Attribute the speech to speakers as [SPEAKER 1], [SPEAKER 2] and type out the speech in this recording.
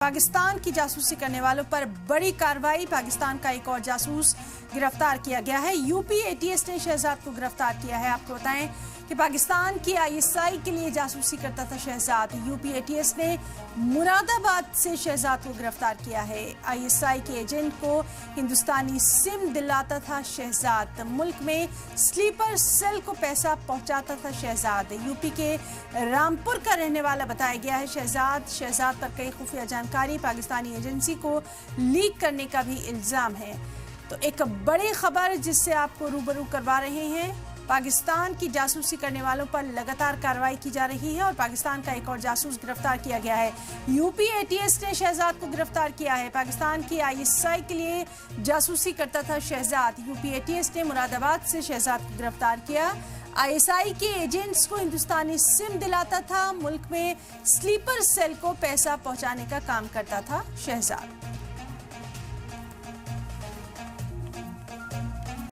[SPEAKER 1] पाकिस्तान की जासूसी करने वालों पर बड़ी कार्रवाई। पाकिस्तान का एक और जासूस गिरफ्तार किया गया है। यूपी एटीएस ने शहजाद को गिरफ्तार किया है। आपको बताएं कि पाकिस्तान की आईएसआई के लिए जासूसी करता था शहजाद। यूपी एटीएस ने मुरादाबाद से शहजाद को गिरफ्तार किया है। आईएसआई के एजेंट को हिंदुस्तानी सिम दिलाता था शहजाद। मुल्क में स्लीपर सेल को पैसा पहुंचाता था शहजाद। यूपी के रामपुर का रहने वाला बताया गया है शहजाद पर कई खुफिया जानकारी पाकिस्तानी एजेंसी को लीक करने का भी इल्जाम है। तो एक बड़ी खबर जिससे आपको रूबरू करवा रहे हैं। पाकिस्तान की जासूसी करने वालों पर लगातार कार्रवाई की जा रही है और पाकिस्तान का एक और जासूस गिरफ्तार किया गया है। यूपी एटीएस ने शहजाद को गिरफ्तार किया है। पाकिस्तान की आईएसआई के लिए जासूसी करता था शहजाद। यूपी एटीएस ने मुरादाबाद से शहजाद को गिरफ्तार किया। आईएसआई के एजेंट्स को हिंदुस्तानी सिम दिलाता था। मुल्क में स्लीपर सेल को पैसा पहुंचाने का काम करता था शहजाद।